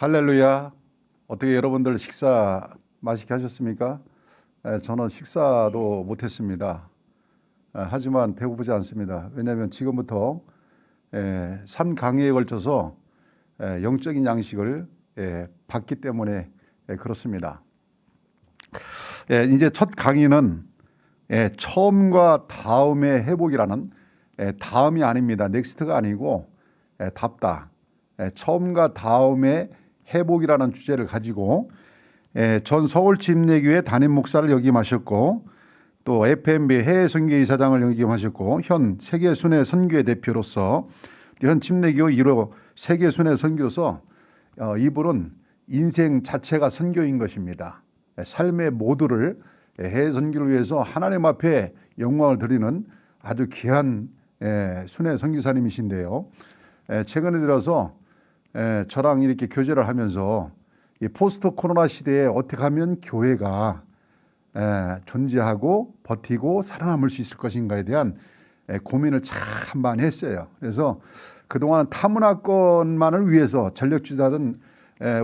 할렐루야. 어떻게 여러분들 식사 맛있게 하셨습니까? 저는 식사도 못했습니다. 하지만 배고프지 않습니다. 왜냐하면 지금부터 3강의에 걸쳐서 영적인 양식을 받기 때문에 그렇습니다. 이제 첫 강의는 처음과 다음의 회복이라는 다음이 아닙니다. 넥스트가 아니고 답다. 처음과 다음의 회복이라는 주제를 가지고 전 서울침례교회 담임 목사를 역임하셨고 또 FMB 해외 선교 이사장을 역임하셨고 현 세계 순회 선교회 대표로서 현 침례교 1호 세계 순회 선교서 이분은 인생 자체가 선교인 것입니다. 삶의 모두를 해외 선교를 위해서 하나님 앞에 영광을 드리는 아주 귀한 순회 선교사님이신데요. 최근에 들어서 저랑 이렇게 교제를 하면서 이 포스트 코로나 시대에 어떻게 하면 교회가 존재하고 버티고 살아남을 수 있을 것인가에 대한 고민을 참 많이 했어요. 그래서 그동안 타문화권만을 위해서 전력 주자던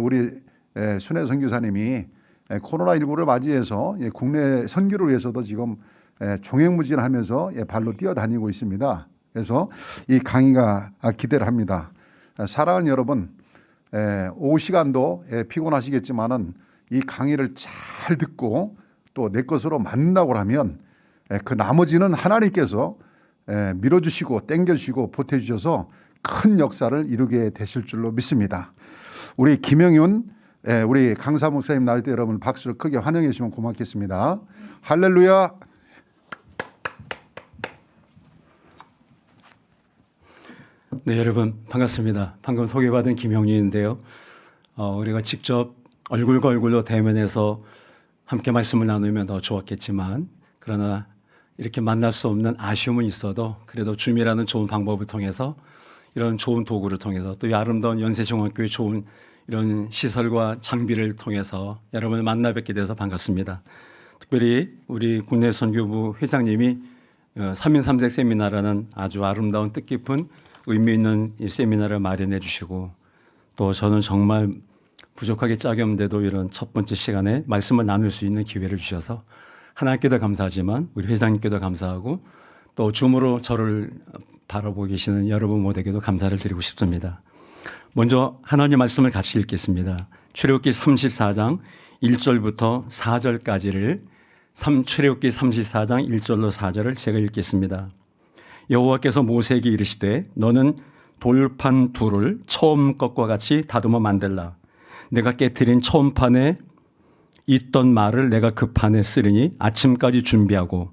우리 순회 선교사님이 코로나19를 맞이해서 국내 선교를 위해서도 지금 종횡무진하면서 발로 뛰어다니고 있습니다. 그래서 이 강의가 기대를 합니다. 사랑하는 여러분, 오후 시간도 피곤하시겠지만은 이 강의를 잘 듣고 또 내 것으로 만든다고 하면 그 나머지는 하나님께서 밀어주시고 땡겨주시고 보태주셔서 큰 역사를 이루게 되실 줄로 믿습니다. 우리 김영윤 우리 강사 목사님 나올 때 여러분 박수를 크게 환영해 주시면 고맙겠습니다. 할렐루야. 네, 여러분 반갑습니다. 방금 소개받은 김영윤인데요. 우리가 직접 얼굴과 얼굴로 대면해서 함께 말씀을 나누면 더 좋았겠지만 그러나 이렇게 만날 수 없는 아쉬움은 있어도 그래도 줌이라는 좋은 방법을 통해서 이런 좋은 도구를 통해서 또 이 아름다운 연세중학교의 좋은 이런 시설과 장비를 통해서 여러분을 만나 뵙게 돼서 반갑습니다. 특별히 우리 국내 선교부 회장님이 3인 3색 세미나라는 아주 아름다운 뜻깊은 의미 있는 이 세미나를 마련해 주시고 또 저는 정말 부족하게 짝이 없는데도 이런 첫 번째 시간에 말씀을 나눌 수 있는 기회를 주셔서 하나님께도 감사하지만 우리 회장님께도 감사하고 또 줌으로 저를 바라보고 계시는 여러분 모두에게도 감사를 드리고 싶습니다. 먼저 하나님 말씀을 같이 읽겠습니다. 출애굽기 34장 1절부터 4절까지를 출애굽기 34장 1절로 4절을 제가 읽겠습니다. 여호와께서 모세에게 이르시되 너는 돌판 둘을 처음 것과 같이 다듬어 만들라. 내가 깨트린 처음 판에 있던 말을 내가 그 판에 쓰리니 아침까지 준비하고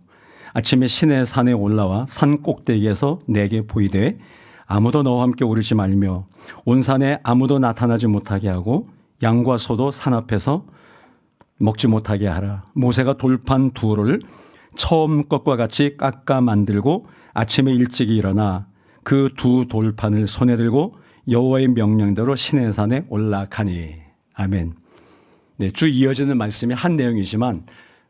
아침에 시내 산에 올라와 산 꼭대기에서 내게 보이되 아무도 너와 함께 오르지 말며 온 산에 아무도 나타나지 못하게 하고 양과 소도 산 앞에서 먹지 못하게 하라. 모세가 돌판 둘을 처음 것과 같이 깎아 만들고 아침에 일찍이 일어나 그 두 돌판을 손에 들고 여호와의 명령대로 시내산에 올라가니. 아멘. 네, 쭉 이어지는 말씀이 한 내용이지만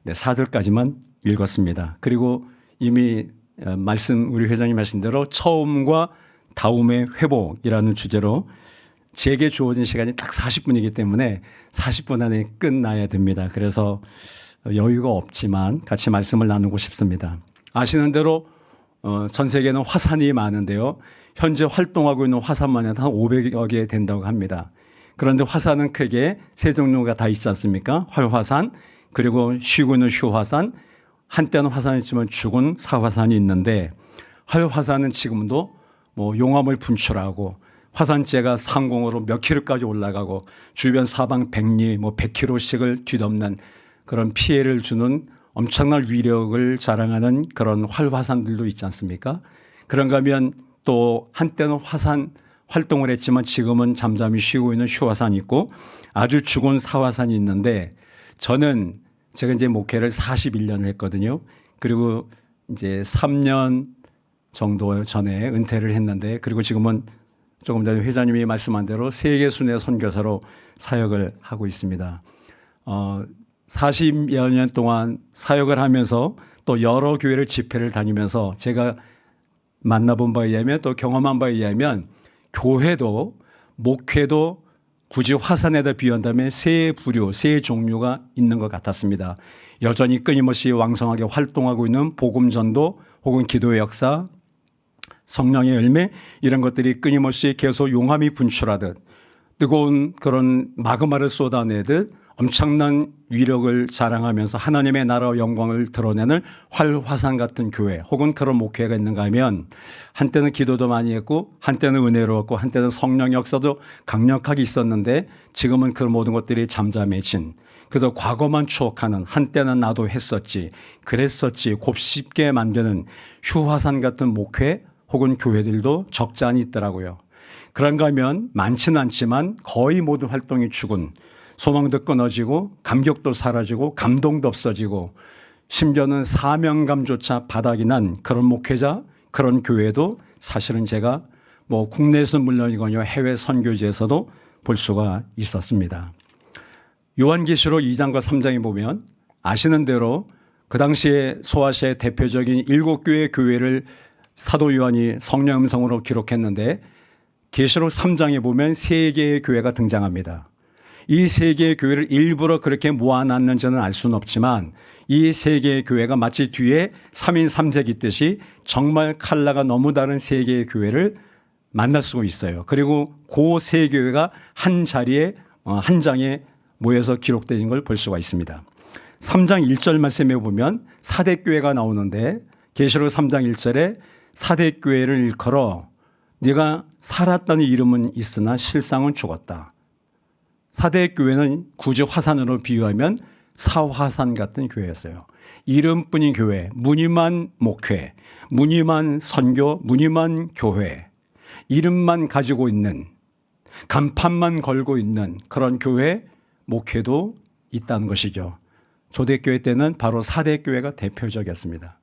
4절까지만 읽었습니다. 그리고 이미 말씀 우리 회장님 하신 대로 처음과 다음의 회복이라는 주제로 제게 주어진 시간이 딱 40분이기 때문에 40분 안에 끝나야 됩니다. 그래서 여유가 없지만 같이 말씀을 나누고 싶습니다. 아시는 대로 전 세계는 화산이 많은데요. 현재 활동하고 있는 화산만 해도 한 500여 개 된다고 합니다. 그런데 화산은 크게 세 종류가 다 있지 않습니까? 활화산, 그리고 쉬고 있는 휴화산, 한때는 화산이지만 죽은 사화산이 있는데 활화산은 지금도 용암을 분출하고 화산재가 상공으로 몇 킬로까지 올라가고 주변 사방 백리 100킬로씩을 뒤덮는 그런 피해를 주는 엄청난 위력을 자랑하는 그런 활화산들도 있지 않습니까? 그런가 하면 또 한때는 화산 활동을 했지만 지금은 잠잠히 쉬고 있는 휴화산이 있고 아주 죽은 사화산이 있는데 제가 이제 목회를 41년을 했거든요. 그리고 이제 3년 정도 전에 은퇴를 했는데 그리고 지금은 조금 전에 회장님이 말씀한 대로 세계 순회 선교사로 사역을 하고 있습니다. 40여 년 동안 사역을 하면서 또 여러 교회를 집회를 다니면서 제가 만나본 바에 의하면 또 경험한 바에 의하면 교회도 목회도 굳이 화산에다 비유한다면 세 부류, 세 종류가 있는 것 같았습니다. 여전히 끊임없이 왕성하게 활동하고 있는 복음전도 혹은 기도의 역사, 성령의 열매 이런 것들이 끊임없이 계속 용암이 분출하듯 뜨거운 그런 마그마를 쏟아내듯 엄청난 위력을 자랑하면서 하나님의 나라와 영광을 드러내는 활화산 같은 교회 혹은 그런 목회가 있는가 하면 한때는 기도도 많이 했고 한때는 은혜로웠고 한때는 성령 역사도 강력하게 있었는데 지금은 그 모든 것들이 잠잠해진 그래서 과거만 추억하는 한때는 나도 했었지 그랬었지 곱씹게 만드는 휴화산 같은 목회 혹은 교회들도 적지 않이 있더라고요. 그런가 하면 많지는 않지만 거의 모든 활동이 죽은 소망도 끊어지고 감격도 사라지고 감동도 없어지고 심지어는 사명감조차 바닥이 난 그런 목회자 그런 교회도 사실은 제가 뭐 국내에서는 물론이거니와 해외 선교지에서도 볼 수가 있었습니다. 요한계시록 2장과 3장에 보면 아시는 대로 그 당시에 소아시아의 대표적인 7교회 교회를 사도 요한이 성령 음성으로 기록했는데 계시록 3장에 보면 3개의 교회가 등장합니다. 이 3개의 교회를 일부러 그렇게 모아놨는지는 알 수는 없지만 이 3개의 교회가 마치 뒤에 3인 3색 있듯이 정말 컬러가 너무 다른 3개의 교회를 만날 수가 있어요. 그리고 그 3교회가 한 자리에 한 장에 모여서 기록된 걸 볼 수가 있습니다. 3장 1절 말씀에 보면 사대교회가 나오는데 계시록 3장 1절에 사대교회를 일컬어 네가 살았다는 이름은 있으나 실상은 죽었다. 사대교회는 굳이 화산으로 비유하면 사화산 같은 교회였어요. 이름뿐인 교회, 무늬만 목회, 무늬만 선교, 무늬만 교회, 이름만 가지고 있는 간판만 걸고 있는 그런 교회 목회도 있다는 것이죠. 초대교회 때는 바로 사대교회가 대표적이었습니다.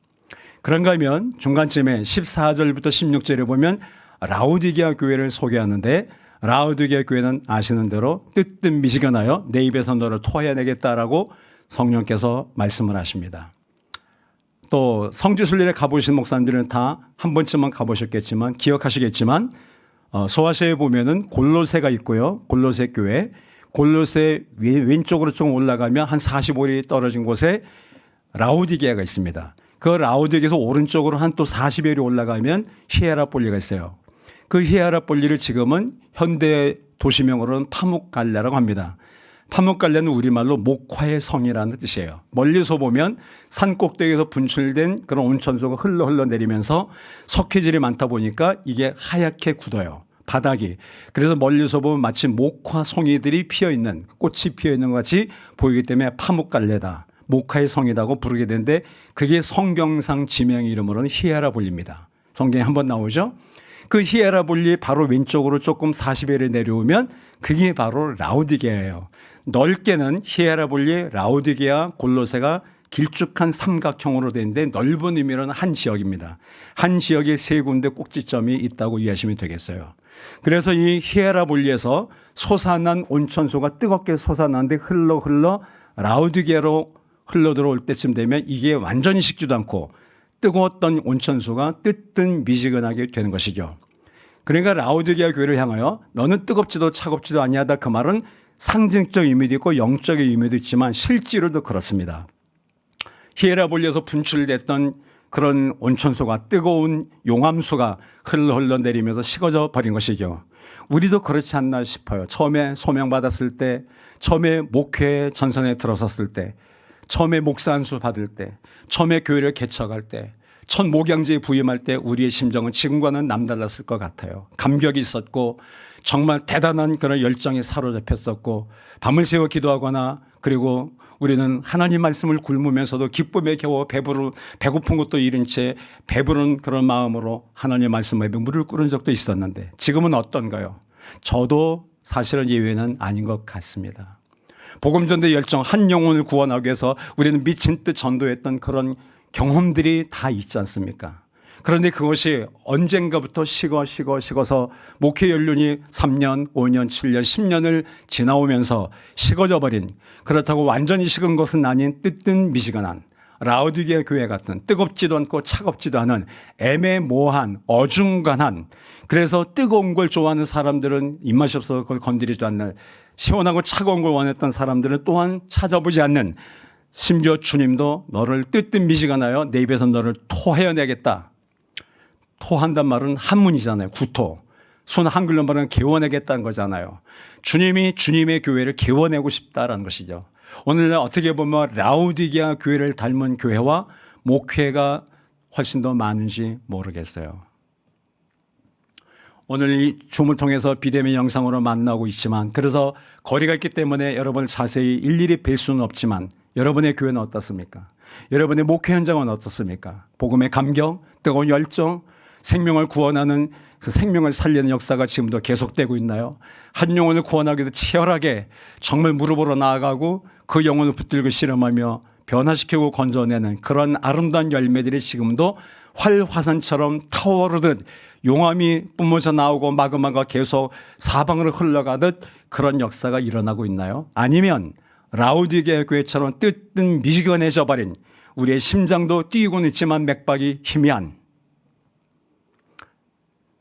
그런가 하면 중간쯤에 14절부터 16절에 보면 라오디게아 교회를 소개하는데 라오디게아 교회는 아시는 대로 뜨뜻 미시가 나요. 내 입에서 너를 토해내겠다라고 성령께서 말씀을 하십니다. 또 성지순례에 가보신 목사님들은 다 한 번쯤은 가보셨겠지만 기억하시겠지만 소아시아에 보면은 골로새가 있고요. 골로새 교회. 골로새 왼쪽으로 좀 올라가면 한 45리 떨어진 곳에 라오디게아가 있습니다. 그 라오디게아에서 오른쪽으로 한 또 40여리 올라가면 히에라폴리가 있어요. 그 히에라폴리를 지금은 현대 도시명으로는 파묵갈레라고 합니다. 파묵갈레는 우리말로 목화의 성이라는 뜻이에요. 멀리서 보면 산 꼭대기에서 분출된 그런 온천수가 흘러 내리면서 석회질이 많다 보니까 이게 하얗게 굳어요. 바닥이. 그래서 멀리서 보면 마치 목화 송이들이 피어있는 꽃이 피어있는 것 같이 보이기 때문에 파묵갈레다. 목화의 성이라고 부르게 되는데 그게 성경상 지명 이름으로는 히에라볼리입니다. 성경에 한번 나오죠. 그 히에라볼리 바로 왼쪽으로 조금 40여리 내려오면 그게 바로 라오디게아예요. 넓게는 히에라볼리, 라오디게아, 골로새가 길쭉한 삼각형으로 되는데 넓은 의미로는 한 지역입니다. 한 지역에 3군데 꼭지점이 있다고 이해하시면 되겠어요. 그래서 이 히에라볼리에서 솟아난 온천수가 뜨겁게 솟아나는데 흘러 라오디게아로 흘러 들어올 때쯤 되면 이게 완전히 식지도 않고 뜨거웠던 온천수가 뜨뜻 미지근하게 되는 것이죠. 그러니까 라오디게아 교회를 향하여 너는 뜨겁지도 차갑지도 아니하다 그 말은 상징적 의미도 있고 영적인 의미도 있지만 실제로도 그렇습니다. 히에라볼리에서 분출됐던 그런 온천수가 뜨거운 용암수가 흘러 내리면서 식어져 버린 것이죠. 우리도 그렇지 않나 싶어요. 처음에 소명받았을 때, 처음에 목회 전선에 들어섰을 때, 처음에 목사 안수 받을 때, 처음에 교회를 개척할 때, 첫 목양지에 부임할 때 우리의 심정은 지금과는 남달랐을 것 같아요. 감격이 있었고 정말 대단한 그런 열정에 사로잡혔었고 밤을 새워 기도하거나 그리고 우리는 하나님 말씀을 굶으면서도 기쁨에 겨워 배고픈 것도 잃은 채 배부른 그런 마음으로 하나님 말씀에 물을 끓은 적도 있었는데 지금은 어떤가요? 저도 사실은 예외는 아닌 것 같습니다. 복음전도의 열정 한 영혼을 구원하기 위해서 우리는 미친 듯 전도했던 그런 경험들이 다 있지 않습니까? 그런데 그것이 언젠가부터 식어서 목회 연륜이 3년, 5년, 7년, 10년을 지나오면서 식어져 버린 그렇다고 완전히 식은 것은 아닌 뜨뜻 미지근한 라오디게아 교회 같은 뜨겁지도 않고 차갑지도 않은 애매모호한 어중간한, 그래서 뜨거운 걸 좋아하는 사람들은 입맛이 없어서 그걸 건드리지도 않는, 시원하고 차가운 걸 원했던 사람들은 또한 찾아보지 않는, 심지어 주님도 너를 뜨뜻미지근하여 내 입에서 너를 토해내겠다. 토한단 말은 한문이잖아요. 구토. 순 한글로 말하면 개워내겠다는 거잖아요. 주님이 주님의 교회를 개워내고 싶다라는 것이죠. 오늘날 어떻게 보면 라오디게아 교회를 닮은 교회와 목회가 훨씬 더 많은지 모르겠어요. 오늘 이 줌을 통해서 비대면 영상으로 만나고 있지만, 그래서 거리가 있기 때문에 여러분을 자세히 일일이 뵐 수는 없지만, 여러분의 교회는 어떻습니까? 여러분의 목회 현장은 어떻습니까? 복음의 감격, 뜨거운 열정, 생명을 구원하는 그 생명을 살리는 역사가 지금도 계속되고 있나요? 한 영혼을 구원하기 위해서 치열하게 정말 무릎으로 나아가고 그 영혼을 붙들고 실험하며 변화시키고 건져내는 그런 아름다운 열매들이 지금도 활화산처럼 타오르듯 용암이 뿜어져 나오고 마그마가 계속 사방으로 흘러가듯 그런 역사가 일어나고 있나요? 아니면 라오디게아 교회처럼 뜨뜻미지근해져 버린, 우리의 심장도 뛰고는 있지만 맥박이 희미한,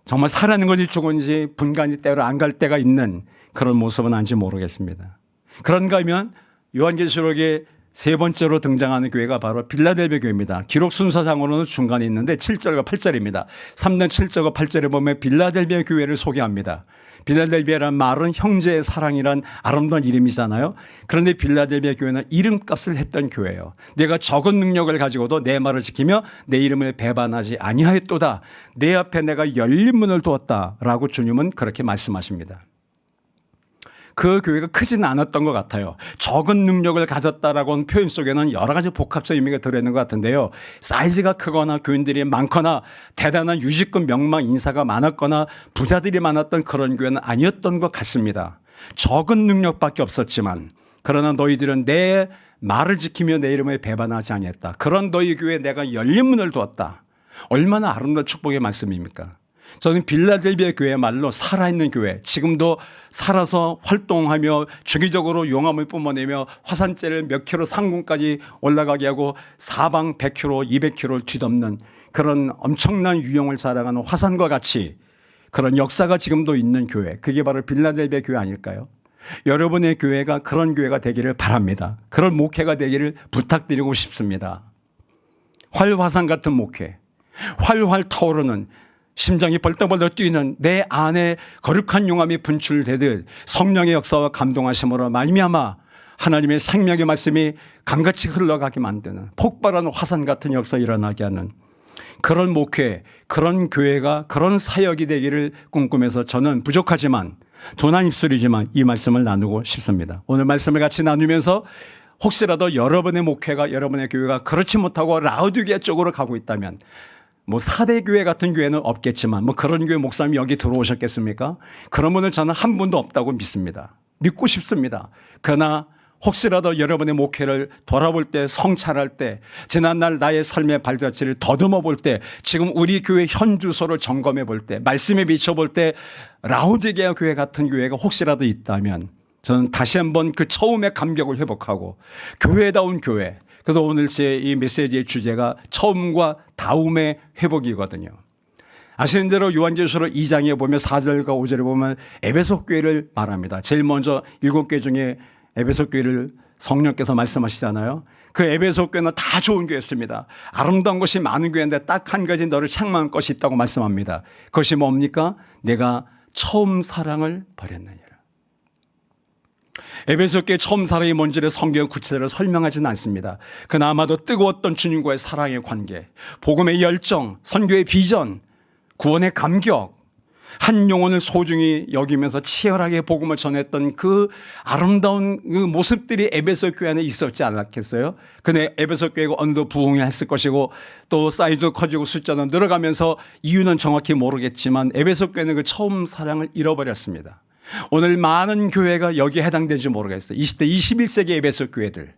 정말 살아있는 건지 죽은지 분간이 때로 안 갈 때가 있는 그런 모습은 아닌지 모르겠습니다. 그런가 하면 요한계시록에 세 번째로 등장하는 교회가 바로 빌라델비아 교회입니다. 기록 순서상으로는 중간에 있는데 7절과 8절입니다. 3장 7절과 8절에 보면 빌라델비아 교회를 소개합니다. 빌라델비아란 말은 형제의 사랑이란 아름다운 이름이잖아요. 그런데 빌라델비아 교회는 이름값을 했던 교회예요. 내가 적은 능력을 가지고도 내 말을 지키며 내 이름을 배반하지 아니하였도다. 내 앞에 내가 열린 문을 두었다라고 주님은 그렇게 말씀하십니다. 그 교회가 크지는 않았던 것 같아요. 적은 능력을 가졌다라고 하는 표현 속에는 여러 가지 복합적 의미가 들어있는 것 같은데요. 사이즈가 크거나 교인들이 많거나 대단한 유직급 명망 인사가 많았거나 부자들이 많았던 그런 교회는 아니었던 것 같습니다. 적은 능력밖에 없었지만, 그러나 너희들은 내 말을 지키며 내 이름을 배반하지 아니했다. 그런 너희 교회에 내가 열린 문을 두었다. 얼마나 아름다운 축복의 말씀입니까? 저는 빌라델비아 교회야말로 살아있는 교회, 지금도 살아서 활동하며 주기적으로 용암을 뿜어내며 화산재를 몇 킬로 상공까지 올라가게 하고 사방 100킬로, 200킬로를 뒤덮는 그런 엄청난 유형을 자랑하는 화산과 같이 그런 역사가 지금도 있는 교회, 그게 바로 빌라델비아 교회 아닐까요? 여러분의 교회가 그런 교회가 되기를 바랍니다. 그런 목회가 되기를 부탁드리고 싶습니다. 활화산 같은 목회, 활활 타오르는, 심장이 벌떡벌떡 뛰는 내 안에 거룩한 용암이 분출되듯 성령의 역사와 감동하심으로 말미암아 하나님의 생명의 말씀이 강같이 흘러가게 만드는 폭발하는 화산 같은 역사 일어나게 하는 그런 목회, 그런 교회가, 그런 사역이 되기를 꿈꾸면서 저는 부족하지만 둔한 입술이지만 이 말씀을 나누고 싶습니다. 오늘 말씀을 같이 나누면서 혹시라도 여러분의 목회가, 여러분의 교회가 그렇지 못하고 라오디게아 쪽으로 가고 있다면, 뭐 4대 교회 같은 교회는 없겠지만 뭐 그런 교회 목사님이 여기 들어오셨겠습니까? 그런 분은 저는 한 분도 없다고 믿습니다. 믿고 싶습니다. 그러나 혹시라도 여러분의 목회를 돌아볼 때, 성찰할 때, 지난날 나의 삶의 발자취를 더듬어 볼 때, 지금 우리 교회 현 주소를 점검해 볼 때, 말씀에 비춰볼 때 라오디게아 교회 같은 교회가 혹시라도 있다면 저는 다시 한번 그 처음의 감격을 회복하고 교회다운 교회, 그래서 오늘 제 이 메시지의 주제가 처음과 다음의 회복이거든요. 아시는 대로 요한계시록 2장에 보면 4절과 5절에 보면 에베소 교회를 말합니다. 제일 먼저 7개 중에 에베소 교회를 성령께서 말씀하시잖아요. 그 에베소 교회는 다 좋은 교회였습니다. 아름다운 것이 많은 교회인데 딱 한 가지 너를 책망할 것이 있다고 말씀합니다. 그것이 뭡니까? 내가 처음 사랑을 버렸느니라. 에베소 교회 처음 사랑이 뭔지를 성경 구체적으로 설명하지는 않습니다. 그러나 아마도 뜨거웠던 주님과의 사랑의 관계, 복음의 열정, 선교의 비전, 구원의 감격, 한 영혼을 소중히 여기면서 치열하게 복음을 전했던 그 아름다운 그 모습들이 에베소 교회 안에 있었지 않았겠어요? 근데 에베소 교회가 어느덧 부흥했을 것이고 또 사이즈도 커지고 숫자도 늘어가면서 이유는 정확히 모르겠지만 에베소 교회는 그 처음 사랑을 잃어버렸습니다. 오늘 많은 교회가 여기에 해당되는지 모르겠어요. 20대, 21세기 에베소 교회들.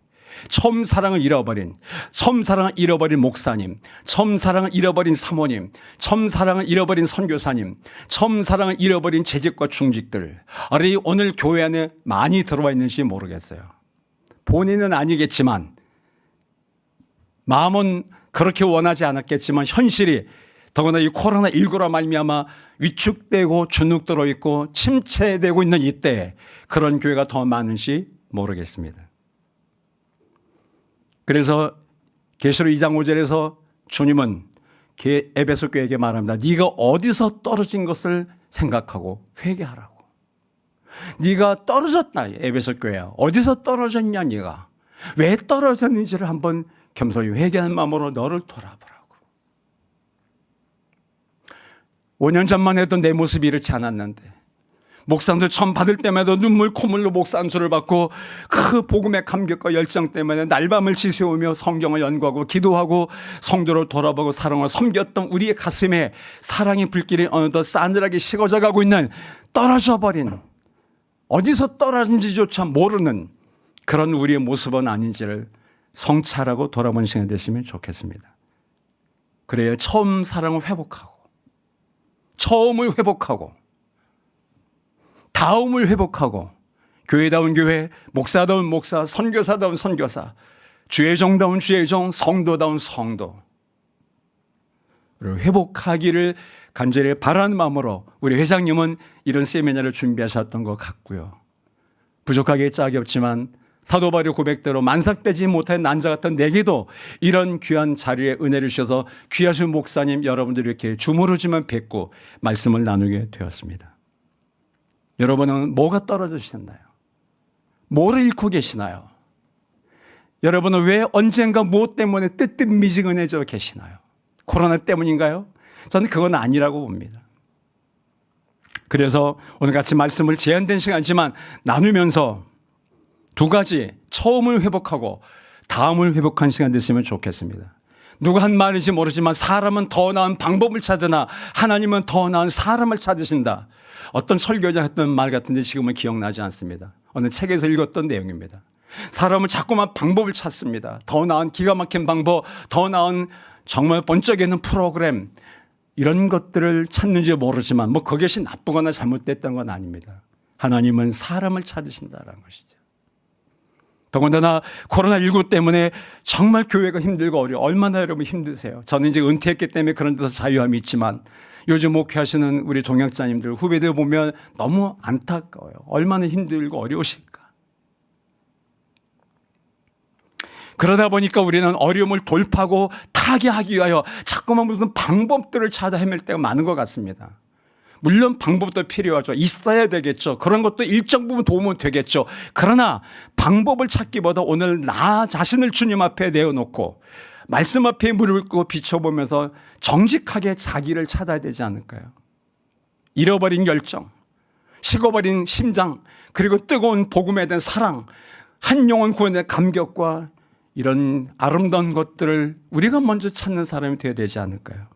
처음 사랑을 잃어버린, 처음 사랑을 잃어버린 목사님, 처음 사랑을 잃어버린 사모님, 처음 사랑을 잃어버린 선교사님, 처음 사랑을 잃어버린 재직과 중직들. 아니, 오늘 교회 안에 많이 들어와 있는지 모르겠어요. 본인은 아니겠지만 마음은 그렇게 원하지 않았겠지만 현실이 더구나 이 코로나19로 말미암아 위축되고 주눅들어 있고 침체되고 있는 이때 그런 교회가 더 많은지 모르겠습니다. 그래서 계시록 2장 5절에서 주님은 에베소 교회에게 말합니다. 네가 어디서 떨어진 것을 생각하고 회개하라고. 네가 떨어졌다. 에베소 교회야. 어디서 떨어졌냐 네가. 왜 떨어졌는지를 한번 겸손히 회개하는 마음으로 너를 돌아보라고. 5년 전만 해도 내 모습이 이렇지 않았는데 목상도 처음 받을 때마다 눈물 콧물로 목사 안수를 받고 그 복음의 감격과 열정 때문에 날밤을 지새우며 성경을 연구하고 기도하고 성도를 돌아보고 사랑을 섬겼던 우리의 가슴에 사랑의 불길이 어느덧 싸늘하게 식어져 가고 있는 떨어져 버린 어디서 떨어진지조차 모르는 그런 우리의 모습은 아닌지를 성찰하고 돌아보는 시간이 되시면 좋겠습니다. 그래야 처음 사랑을 회복하고 처음을 회복하고 다음을 회복하고 교회다운 교회, 목사다운 목사, 선교사다운 선교사, 주의 종다운 주의 종, 성도다운 성도 회복하기를 간절히 바라는 마음으로 우리 회장님은 이런 세미나를 준비하셨던 것 같고요. 부족하게 짝이 없지만 사도 바울의 고백대로 만삭되지 못한 난자 같은 내게도 이런 귀한 자리에 은혜를 주셔서 귀하신 목사님 여러분들이 이렇게 주무르지만 뵙고 말씀을 나누게 되었습니다. 여러분은 뭐가 떨어지셨나요? 뭐를 잃고 계시나요? 여러분은 왜 언젠가 무엇 때문에 뜨뜻미지근해져 계시나요? 코로나 때문인가요? 저는 그건 아니라고 봅니다. 그래서 오늘 같이 말씀을 제한된 시간이지만 나누면서 두 가지, 처음을 회복하고 다음을 회복한 시간 됐으면 좋겠습니다. 누가 한 말인지 모르지만 사람은 더 나은 방법을 찾으나 하나님은 더 나은 사람을 찾으신다. 어떤 설교자 했던 말 같은데 지금은 기억나지 않습니다. 어느 책에서 읽었던 내용입니다. 사람은 자꾸만 방법을 찾습니다. 더 나은 기가 막힌 방법, 더 나은 정말 번쩍이는 프로그램 이런 것들을 찾는지 모르지만 뭐 그것이 나쁘거나 잘못됐던 건 아닙니다. 하나님은 사람을 찾으신다는 것이죠. 더군다나 코로나19 때문에 정말 교회가 힘들고 어려워. 얼마나 여러분 힘드세요. 저는 이제 은퇴했기 때문에 그런 데서 자유함이 있지만 요즘 목회하시는 우리 동역자님들 후배들 보면 너무 안타까워요. 얼마나 힘들고 어려우실까. 그러다 보니까 우리는 어려움을 돌파하고 타개하기 위하여 자꾸만 무슨 방법들을 찾아 헤맬 때가 많은 것 같습니다. 물론 방법도 필요하죠. 있어야 되겠죠. 그런 것도 일정 부분 도움은 되겠죠. 그러나 방법을 찾기보다 오늘 나 자신을 주님 앞에 내어놓고 말씀 앞에 무릎을 꿇고 비춰보면서 정직하게 자기를 찾아야 되지 않을까요? 잃어버린 열정, 식어버린 심장, 그리고 뜨거운 복음에 대한 사랑, 한 영혼 구원에 대한 감격과 이런 아름다운 것들을 우리가 먼저 찾는 사람이 되어야 되지 않을까요?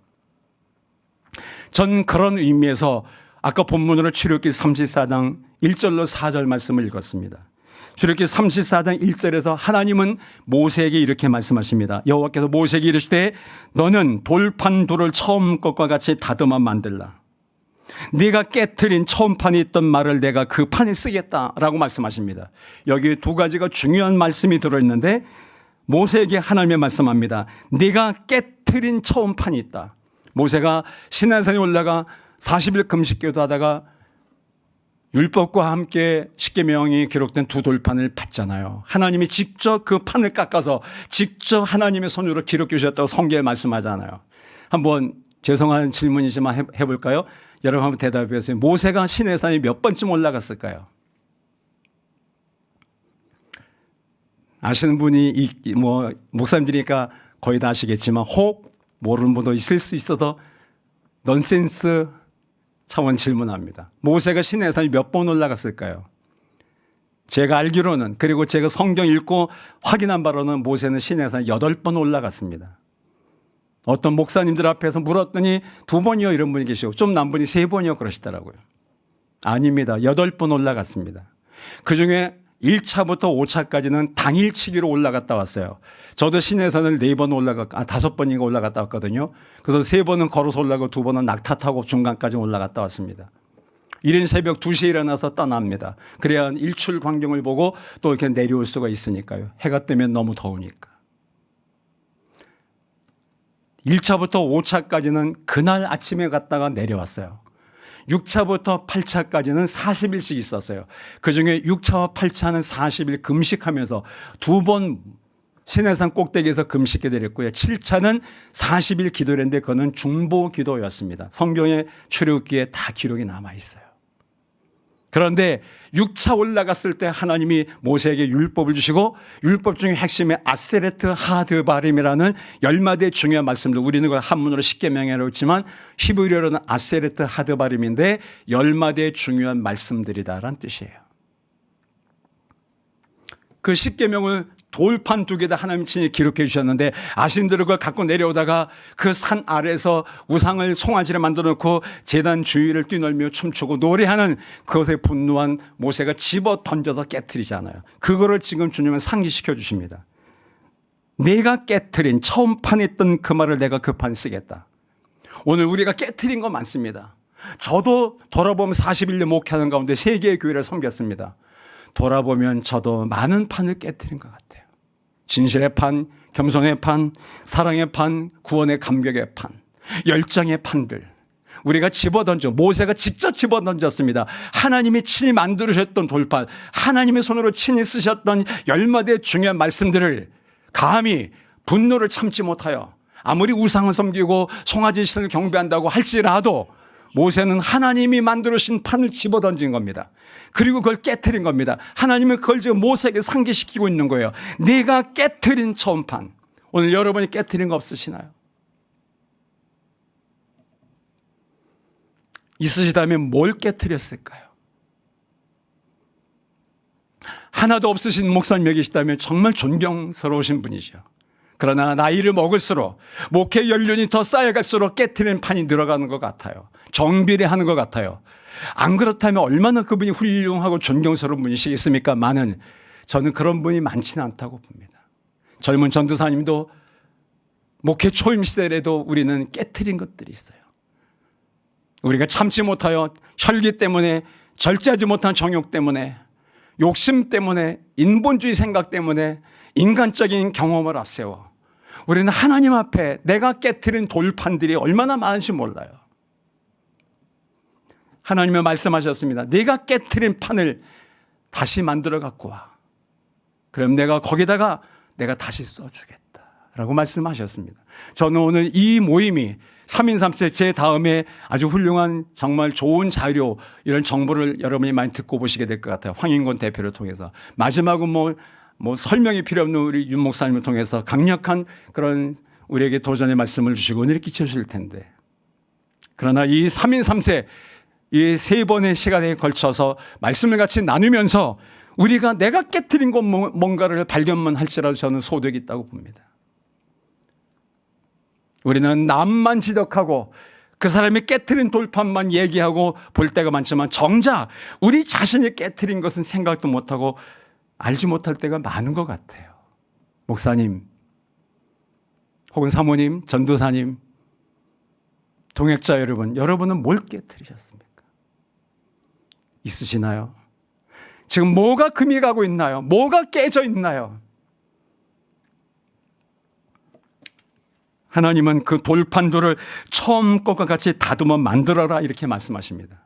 전 그런 의미에서 아까 본문으로 출애굽기 34장 1절로 4절 말씀을 읽었습니다. 출애굽기 34장 1절에서 하나님은 모세에게 이렇게 말씀하십니다. 여호와께서 모세에게 이르시되 너는 돌판 둘을 처음 것과 같이 다듬어 만들라. 네가 깨트린 처음 판에 있던 말을 내가 그 판에 쓰겠다라고 말씀하십니다. 여기 두 가지가 중요한 말씀이 들어있는데 모세에게 하나님이 말씀합니다. 네가 깨트린 처음 판이 있다. 모세가 시내산에 올라가 40일 금식기도 하다가 율법과 함께 십계명이 기록된 두 돌판을 봤잖아요. 하나님이 직접 그 판을 깎아서 직접 하나님의 손으로 기록해 주셨다고 성경에 말씀하잖아요. 한번 죄송한 질문이지만 해볼까요? 여러분 한번 대답해 보세요. 모세가 시내산에 몇 번쯤 올라갔을까요? 아시는 분이 목사님들이니까 거의 다 아시겠지만 혹 모르는 분도 있을 수 있어서 넌센스 차원 질문합니다. 모세가 시내산에 몇 번 올라갔을까요? 제가 알기로는 그리고 제가 성경 읽고 확인한 바로는 모세는 시내산에 8번 올라갔습니다. 어떤 목사님들 앞에서 물었더니 2번이요 이런 분이 계시고 좀 난 분이 3번이요 그러시더라고요. 아닙니다. 8번 올라갔습니다. 그중에 1차부터 5차까지는 당일치기로 올라갔다 왔어요. 저도 시내산을 4번 5번인가 올라갔다 왔거든요. 그래서 3번은 걸어서 올라가고 2번은 낙타 타고 중간까지 올라갔다 왔습니다. 이른 새벽 2시에 일어나서 떠납니다. 그래야 일출 광경을 보고 또 이렇게 내려올 수가 있으니까요. 해가 뜨면 너무 더우니까. 1차부터 5차까지는 그날 아침에 갔다가 내려왔어요. 6차부터 8차까지는 40일씩 있었어요. 그중에 6차와 8차는 40일 금식하면서 2번 시내산 꼭대기에서 금식 기도를 했고요. 7차는 40일 기도를 했는데 그거는 중보 기도였습니다. 성경의 출애굽기에 다 기록이 남아 있어요. 그런데 6차 올라갔을 때 하나님이 모세에게 율법을 주시고 율법 중에 핵심의 아세레트 하드바림이라는 10마디의 중요한 말씀들, 우리는 그걸 한문으로 십계명이라고 했지만 히브리어로는 아세레트 하드바림인데 10마디의 중요한 말씀들이다라는 뜻이에요. 그 십계명을 돌판 2개다 하나님 친히 기록해 주셨는데 아신들은 그걸 갖고 내려오다가 그 산 아래에서 우상을 송아지를 만들어 놓고 제단 주위를 뛰놀며 춤추고 노래하는 그것에 분노한 모세가 집어 던져서 깨트리잖아요. 그거를 지금 주님은 상기시켜 주십니다. 내가 깨트린 처음 판에 있던 그 말을 내가 그 판에 쓰겠다. 오늘 우리가 깨트린 거 많습니다. 저도 돌아보면 41년 목회하는 가운데 3개의 교회를 섬겼습니다. 돌아보면 저도 많은 판을 깨트린 것 같아요. 진실의 판, 겸손의 판, 사랑의 판, 구원의 감격의 판, 열정의 판들. 우리가 집어던져, 모세가 직접 집어던졌습니다. 하나님이 친히 만들으셨던 돌판, 하나님의 손으로 친히 쓰셨던 10마디의 중요한 말씀들을 감히 분노를 참지 못하여 아무리 우상을 섬기고 송아지 신을 경배한다고 할지라도 모세는 하나님이 만들으신 판을 집어던진 겁니다. 그리고 그걸 깨트린 겁니다. 하나님은 그걸 지금 모세에게 상기시키고 있는 거예요. 네가 깨트린 처음 판. 오늘 여러분이 깨트린 거 없으시나요? 있으시다면 뭘 깨트렸을까요? 하나도 없으신 목사님 여기 계시다면 정말 존경스러우신 분이죠. 그러나 나이를 먹을수록 목회 연륜이 더 쌓여갈수록 깨트리는 판이 늘어가는 것 같아요. 정비례하는 것 같아요. 안 그렇다면 얼마나 그분이 훌륭하고 존경스러운 분이시겠습니까? 저는 그런 분이 많지는 않다고 봅니다. 젊은 전도사님도 목회 초임 시대에도 우리는 깨트린 것들이 있어요. 우리가 참지 못하여 혈기 때문에, 절제하지 못한 정욕 때문에, 욕심 때문에, 인본주의 생각 때문에 인간적인 경험을 앞세워 우리는 하나님 앞에 내가 깨트린 돌판들이 얼마나 많은지 몰라요. 하나님은 말씀하셨습니다. 네가 깨트린 판을 다시 만들어 갖고 와. 그럼 내가 거기다가 내가 다시 써주겠다라고 말씀하셨습니다. 저는 오늘 이 모임이 3인 3세 제 다음에 아주 훌륭한 정말 좋은 자료, 이런 정보를 여러분이 많이 듣고 보시게 될 것 같아요. 황인권 대표를 통해서. 마지막은 뭐 설명이 필요 없는 우리 윤 목사님을 통해서 강력한 그런 우리에게 도전의 말씀을 주시고 은혜를 끼쳐주실 텐데, 그러나 이 3인 3세 이 3번의 시간에 걸쳐서 말씀을 같이 나누면서 우리가 내가 깨트린 것 뭔가를 발견만 할지라도 저는 소득이 있다고 봅니다. 우리는 남만 지적하고 그 사람이 깨트린 돌판만 얘기하고 볼 때가 많지만 정작 우리 자신이 깨트린 것은 생각도 못하고 알지 못할 때가 많은 것 같아요. 목사님 혹은 사모님, 전도사님, 동역자 여러분은 뭘 깨트리셨습니까? 있으시나요? 지금 뭐가 금이 가고 있나요? 뭐가 깨져 있나요? 하나님은 그 돌판돌을 처음 것과 같이 다듬어 만들어라 이렇게 말씀하십니다.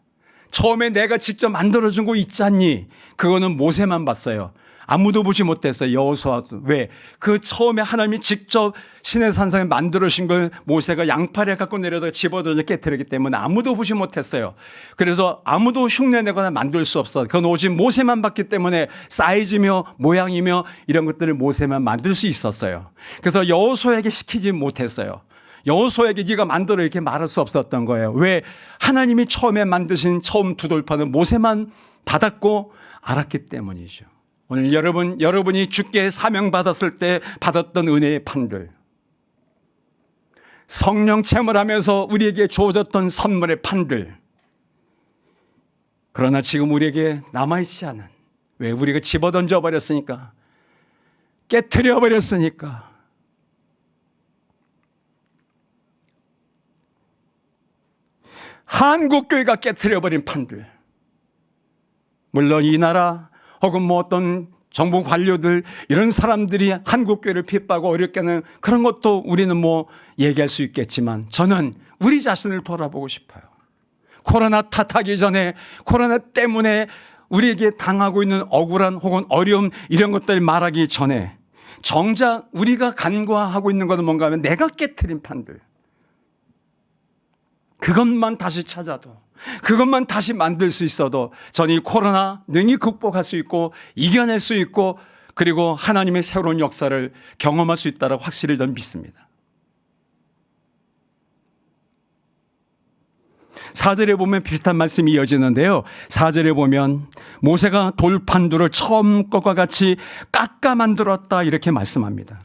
처음에 내가 직접 만들어준 거 있지 않니? 그거는 모세만 봤어요. 아무도 보지 못했어요. 여호수아도. 왜? 그 처음에 하나님이 직접 시내 산상에 만들어주신 걸 모세가 양팔에 갖고 내려다 집어던져 깨뜨리기 때문에 아무도 보지 못했어요. 그래서 아무도 흉내내거나 만들 수 없어. 그건 오직 모세만 봤기 때문에 사이즈며 모양이며 이런 것들을 모세만 만들 수 있었어요. 그래서 여호수아에게 시키지 못했어요. 여호수아에게 네가 만들어 이렇게 말할 수 없었던 거예요. 왜? 하나님이 처음에 만드신 처음 두 돌판은 모세만 받았고 알았기 때문이죠. 오늘 여러분이 주께 사명받았을 때 받았던 은혜의 판들, 성령 체험하면서 우리에게 주어졌던 선물의 판들, 그러나 지금 우리에게 남아있지 않은, 왜? 우리가 집어던져 버렸으니까, 깨트려 버렸으니까. 한국교회가 깨트려 버린 판들, 물론 이 나라 혹은 뭐 어떤 정부 관료들 이런 사람들이 한국교회를 핍박하고 어렵게 하는 그런 것도 우리는 뭐 얘기할 수 있겠지만 저는 우리 자신을 돌아보고 싶어요. 코로나 탓하기 전에 코로나 때문에 우리에게 당하고 있는 억울한 혹은 어려움 이런 것들 말하기 전에 정작 우리가 간과하고 있는 것은 뭔가 하면 내가 깨트린 판들 그것만 다시 찾아도 그것만 다시 만들 수 있어도 저는 이 코로나 능히 극복할 수 있고 이겨낼 수 있고 그리고 하나님의 새로운 역사를 경험할 수 있다고 확실히 저는 믿습니다. 4절에 보면 비슷한 말씀이 이어지는데요. 4절에 보면 모세가 돌판두를 처음 것과 같이 깎아 만들었다 이렇게 말씀합니다.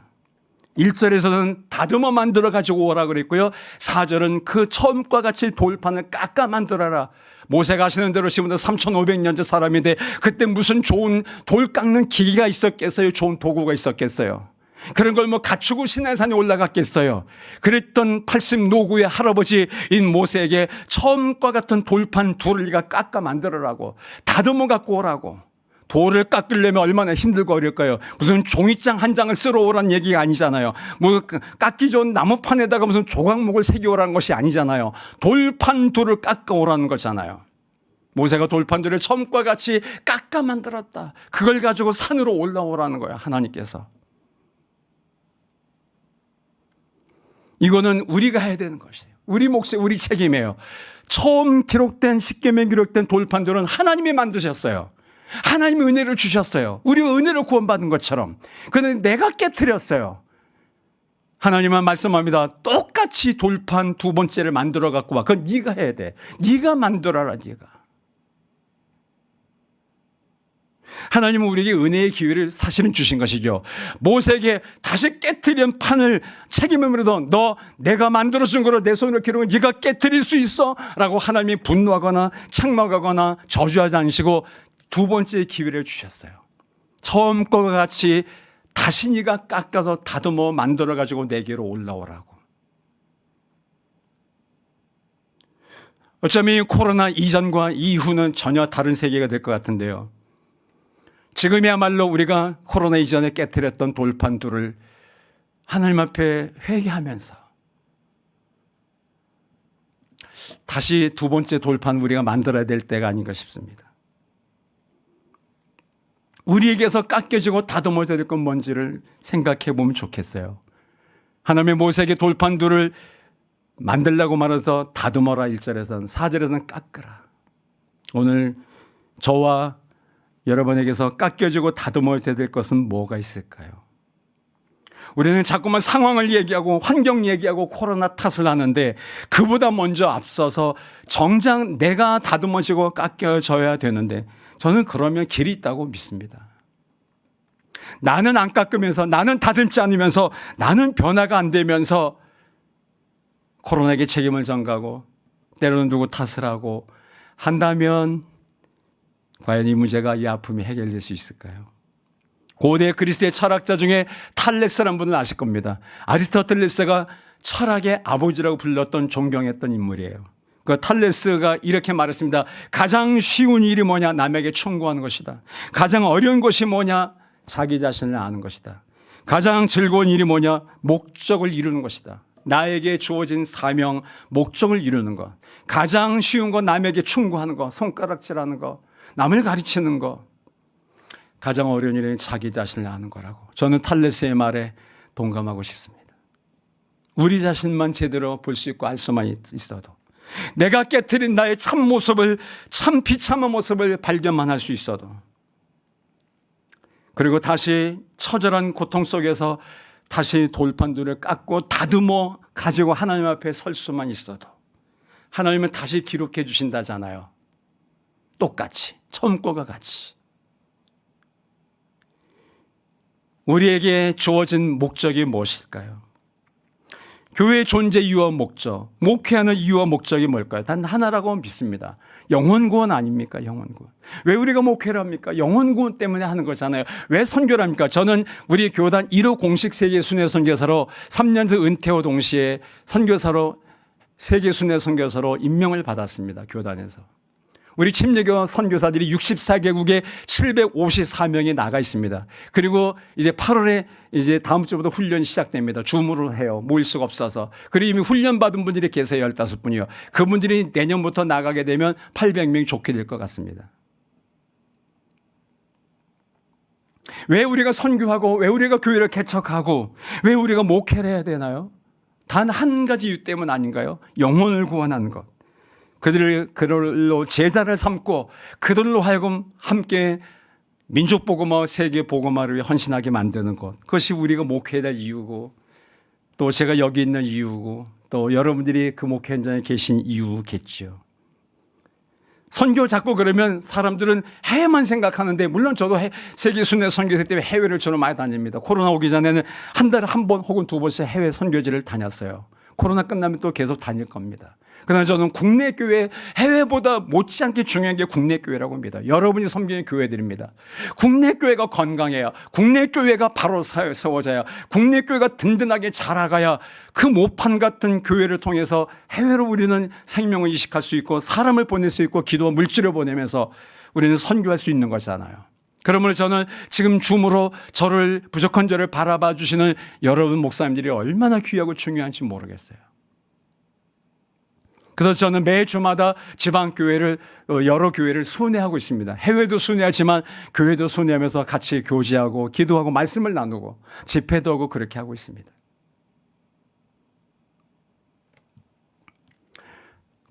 1절에서는 다듬어 만들어 가지고 오라 그랬고요. 4절은 그 처음과 같이 돌판을 깎아 만들어라. 모세가 하시는 대로 지금부터 3,500년 전 사람인데 그때 무슨 좋은 돌 깎는 기기가 있었겠어요? 좋은 도구가 있었겠어요? 그런 걸 뭐 갖추고 시내산에 올라갔겠어요? 그랬던 80 노구의 할아버지인 모세에게 처음과 같은 돌판 둘을 네가 깎아 만들어라고 다듬어 갖고 오라고. 돌을 깎으려면 얼마나 힘들고 어려울까요? 무슨 종이장 한 장을 쓸어 오라는 얘기가 아니잖아요. 뭐 깎기 좋은 나무판에다가 무슨 조각목을 새겨 오라는 것이 아니잖아요. 돌판 둘을 깎아 오라는 거잖아요. 모세가 돌판 둘을 처음과 같이 깎아 만들었다. 그걸 가지고 산으로 올라오라는 거예요. 하나님께서. 이거는 우리가 해야 되는 것이에요. 우리 몫이 우리 책임이에요. 처음 기록된 십계명에 기록된 돌판들은 하나님이 만드셨어요. 하나님이 은혜를 주셨어요. 우리가 은혜를 구원받은 것처럼. 그런데 내가 깨트렸어요. 하나님은 말씀합니다. 똑같이 돌판 두 번째를 만들어 갖고 와. 그건 네가 해야 돼. 네가 만들어라 네가. 하나님은 우리에게 은혜의 기회를 사실은 주신 것이죠. 모세에게 다시 깨트린 판을 책임으로도 너 내가 만들어준 거로 내 손으로 기록은 네가 깨트릴 수 있어? 라고 하나님이 분노하거나 책망하거나 저주하지 않으시고 두 번째 기회를 주셨어요. 처음 것과 같이 다시 네가 깎아서 다듬어 만들어가지고 내게로 올라오라고. 어쩌면 코로나 이전과 이후는 전혀 다른 세계가 될 것 같은데요. 지금이야말로 우리가 코로나 이전에 깨트렸던 돌판들을 하나님 앞에 회개하면서 다시 두 번째 돌판 우리가 만들어야 될 때가 아닌가 싶습니다. 우리에게서 깎여지고 다듬어져야 될 건 뭔지를 생각해 보면 좋겠어요. 하나님의 모세에게 돌판들을 만들라고 말해서 다듬어라 1절에서는 4절에서는 깎으라. 오늘 저와 여러분에게서 깎여지고 다듬어져야 될 것은 뭐가 있을까요? 우리는 자꾸만 상황을 얘기하고 환경 얘기하고 코로나 탓을 하는데 그보다 먼저 앞서서 정작 내가 다듬어지고 깎여져야 되는데 저는 그러면 길이 있다고 믿습니다. 나는 안 깎으면서 나는 다듬지 않으면서 나는 변화가 안 되면서 코로나에게 책임을 전가하고 때로는 누구 탓을 하고 한다면 과연 이 문제가 이 아픔이 해결될 수 있을까요? 고대 그리스의 철학자 중에 탈레스라는 분을 아실 겁니다. 아리스토텔레스가 철학의 아버지라고 불렀던 존경했던 인물이에요. 그 탈레스가 이렇게 말했습니다. 가장 쉬운 일이 뭐냐? 남에게 충고하는 것이다. 가장 어려운 것이 뭐냐? 자기 자신을 아는 것이다. 가장 즐거운 일이 뭐냐? 목적을 이루는 것이다. 나에게 주어진 사명, 목적을 이루는 것. 가장 쉬운 건 남에게 충고하는 것, 손가락질하는 것, 남을 가르치는 것. 가장 어려운 일은 자기 자신을 아는 거라고. 저는 탈레스의 말에 동감하고 싶습니다. 우리 자신만 제대로 볼 수 있고 알 수만 있어도 내가 깨트린 나의 참 모습을, 참 비참한 모습을 발견만 할 수 있어도 그리고 다시 처절한 고통 속에서 다시 돌판들을 깎고 다듬어 가지고 하나님 앞에 설 수만 있어도 하나님은 다시 기록해 주신다잖아요. 똑같이, 처음 거와 같이. 우리에게 주어진 목적이 무엇일까요? 교회의 존재 이유와 목적, 목회하는 이유와 목적이 뭘까요? 단 하나라고 믿습니다. 영혼구원 아닙니까? 영혼구원. 왜 우리가 목회를 합니까? 영혼구원 때문에 하는 거잖아요. 왜 선교를 합니까? 저는 우리 교단 1호 공식 세계 순회 선교사로 3년째 은퇴 후 동시에 선교사로 세계 순회 선교사로 임명을 받았습니다. 교단에서. 우리 침례교회 선교사들이 64개국에 754명이 나가 있습니다. 그리고 이제 8월에 이제 다음 주부터 훈련이 시작됩니다. 줌으로 해요. 모일 수가 없어서. 그리고 이미 훈련 받은 분들이 계세요. 15분이요. 그분들이 내년부터 나가게 되면 800명이 좋게 될 것 같습니다. 왜 우리가 선교하고 왜 우리가 교회를 개척하고 왜 우리가 목회를 해야 되나요? 단 한 가지 이유 때문 아닌가요? 영혼을 구원하는 것. 그들로 제자를 삼고 그들로 하여금 함께 민족 복음화, 세계 복음화를 위해 헌신하게 만드는 것. 그것이 우리가 목회해야 될 이유고 또 제가 여기 있는 이유고 또 여러분들이 그 목회 현장에 계신 이유겠죠. 선교 자꾸 그러면 사람들은 해외만 생각하는데 물론 저도 세계 순회 선교사 때문에 해외를 주로 많이 다닙니다. 코로나 오기 전에는 한 달에 한 번 혹은 두 번씩 해외 선교지를 다녔어요. 코로나 끝나면 또 계속 다닐 겁니다. 그러나 저는 국내 교회, 해외보다 못지않게 중요한 게 국내 교회라고 합니다. 여러분이 섬기는 교회들입니다. 국내 교회가 건강해야, 국내 교회가 바로 세워져야, 국내 교회가 든든하게 자라가야 그 모판 같은 교회를 통해서 해외로 우리는 생명을 이식할 수 있고 사람을 보낼 수 있고 기도와 물질을 보내면서 우리는 선교할 수 있는 거잖아요. 그러므로 저는 지금 줌으로 부족한 저를 바라봐 주시는 여러분 목사님들이 얼마나 귀하고 중요한지 모르겠어요. 그래서 저는 매 주마다 지방교회를 여러 교회를 순회하고 있습니다. 해외도 순회하지만 교회도 순회하면서 같이 교제하고 기도하고 말씀을 나누고 집회도 하고 그렇게 하고 있습니다.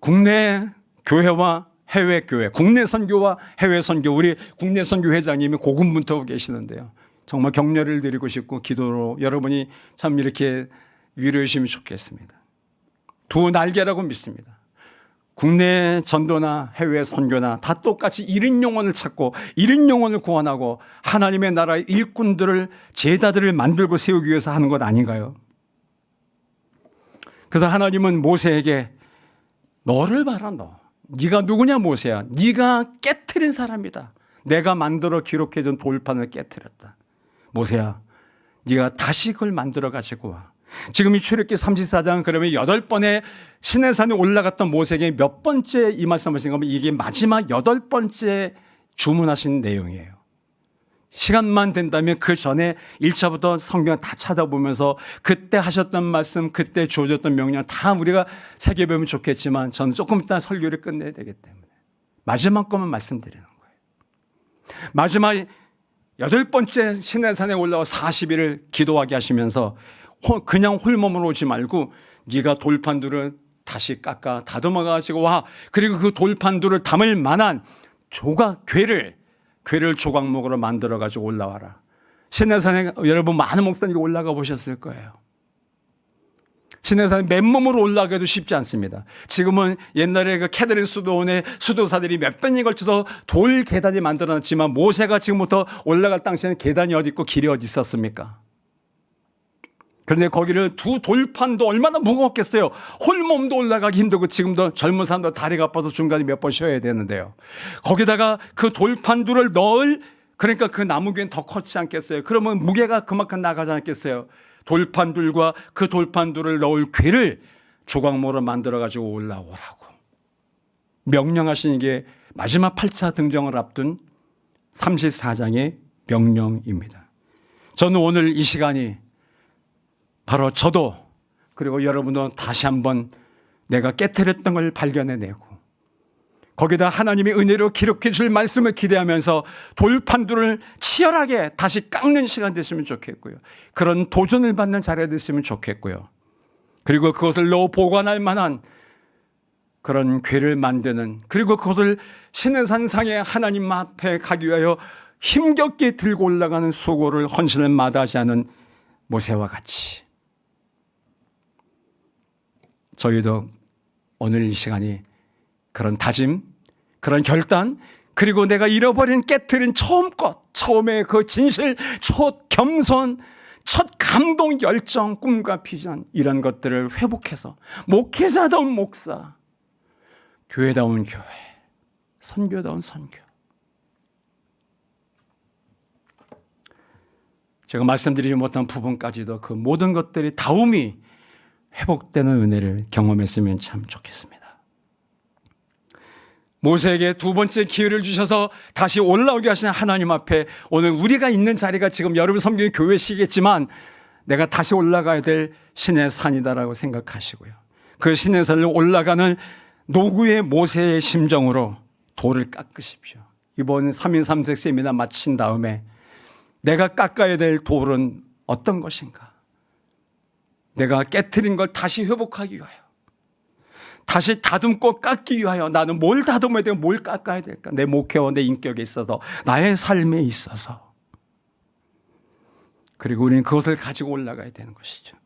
국내 교회와 해외 교회, 국내 선교와 해외 선교, 우리 국내 선교 회장님이 고군분투하고 계시는데요. 정말 격려를 드리고 싶고 기도로 여러분이 참 이렇게 위로해 주시면 좋겠습니다. 두 날개라고 믿습니다. 국내 전도나 해외 선교나 다 똑같이 잃은 영혼을 찾고 잃은 영혼을 구원하고 하나님의 나라의 일꾼들을 제자들을 만들고 세우기 위해서 하는 것 아닌가요? 그래서 하나님은 모세에게 너를 봐라 너. 네가 누구냐 모세야. 네가 깨트린 사람이다. 내가 만들어 기록해둔 돌판을 깨트렸다. 모세야 네가 다시 그걸 만들어 가지고 와. 지금 이 출애굽기 34장 그러면 8번의 시내산에 올라갔던 모세에게 몇 번째 이 말씀하신 거면 이게 마지막 8번째 주문하신 내용이에요. 시간만 된다면 그 전에 1차부터 성경을 다 찾아보면서 그때 하셨던 말씀, 그때 주어졌던 명령 다 우리가 새겨보면 좋겠지만 저는 조금 이따 설교를 끝내야 되기 때문에 마지막 것만 말씀드리는 거예요. 마지막 8번째 시내산에 올라와 40일을 기도하게 하시면서 그냥 홀몸으로 오지 말고 네가 돌판들을 다시 깎아 다듬어 가지고 와. 그리고 그 돌판들을 담을 만한 괴를 조각목으로 만들어 가지고 올라와라. 시내산에 여러분 많은 목사님이 올라가 보셨을 거예요. 시내산에 맨몸으로 올라가기도 쉽지 않습니다. 지금은 옛날에 그 캐더린 수도원의 수도사들이 몇 번에 걸쳐서 돌 계단이 만들어놨지만 모세가 지금부터 올라갈 당시에는 계단이 어디 있고 길이 어디 있었습니까? 그런데 거기를 두 돌판도 얼마나 무겁겠어요. 홀몸도 올라가기 힘들고 지금도 젊은 사람도 다리가 아파서 중간에 몇 번 쉬어야 되는데요. 거기다가 그 돌판들을 그러니까 그 나무귀는 더 컸지 않겠어요. 그러면 무게가 그만큼 나가지 않겠어요. 돌판들과 그 돌판들을 넣을 괴를 조각모로 만들어가지고 올라오라고 명령하신 게 마지막 8차 등정을 앞둔 34장의 명령입니다. 저는 오늘 이 시간이 바로 저도 그리고 여러분도 다시 한번 내가 깨트렸던 걸 발견해내고 거기다 하나님의 은혜로 기록해 줄 말씀을 기대하면서 돌판들을 치열하게 다시 깎는 시간 됐으면 좋겠고요. 그런 도전을 받는 자리가 됐으면 좋겠고요. 그리고 그것을 넣어 보관할 만한 그런 괴를 만드는 그리고 그것을 시내산상에 하나님 앞에 가기 위하여 힘겹게 들고 올라가는 수고를 헌신을 마다하지 않은 모세와 같이 저희도 오늘 이 시간이 그런 다짐, 그런 결단, 그리고 내가 잃어버린 깨트린 처음의 그 진실, 첫 겸손, 첫 감동, 열정, 꿈과 비전 이런 것들을 회복해서 목회자다운 목사, 교회다운 교회, 선교다운 선교. 제가 말씀드리지 못한 부분까지도 그 모든 것들이 다움이 회복되는 은혜를 경험했으면 참 좋겠습니다. 모세에게 두 번째 기회를 주셔서 다시 올라오게 하시는 하나님 앞에 오늘 우리가 있는 자리가 지금 여러분 섬기는 교회시겠지만 내가 다시 올라가야 될 신의 산이다라고 생각하시고요. 그 신의 산을 올라가는 노구의 모세의 심정으로 돌을 깎으십시오. 이번 3인 3색 세미나 마친 다음에 내가 깎아야 될 돌은 어떤 것인가? 내가 깨트린 걸 다시 회복하기 위하여, 다시 다듬고 깎기 위하여 나는 뭘 다듬어야 되고 뭘 깎아야 될까? 내 목회와 내 인격에 있어서, 나의 삶에 있어서. 그리고 우리는 그것을 가지고 올라가야 되는 것이죠.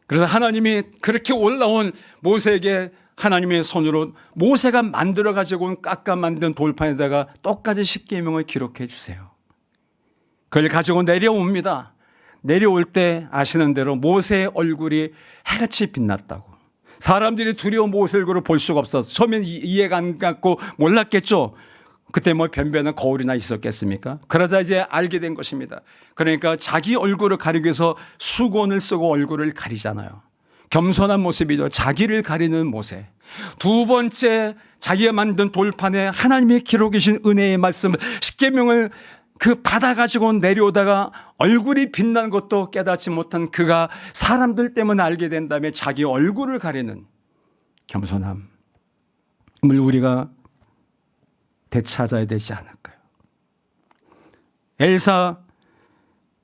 그래서 하나님이 그렇게 올라온 모세에게 하나님의 손으로 모세가 만들어 가지고 온 깎아 만든 돌판에다가 똑같이 십계명을 기록해 주세요. 그걸 가지고 내려옵니다. 내려올 때 아시는 대로 모세의 얼굴이 해같이 빛났다고. 사람들이 두려워 모세 얼굴을 볼 수가 없어서 처음엔 이해가 안 갔고 몰랐겠죠. 그때 뭐 변변한 거울이나 있었겠습니까? 그러자 이제 알게 된 것입니다. 그러니까 자기 얼굴을 가리기 위해서 수건을 쓰고 얼굴을 가리잖아요. 겸손한 모습이죠. 자기를 가리는 모세. 두 번째, 자기가 만든 돌판에 하나님의 기록해 주신 은혜의 말씀 십계명을 그 받아가지고 내려오다가 얼굴이 빛난 것도 깨닫지 못한 그가 사람들 때문에 알게 된 다음에 자기 얼굴을 가리는 겸손함을 우리가 되찾아야 되지 않을까요? 엘사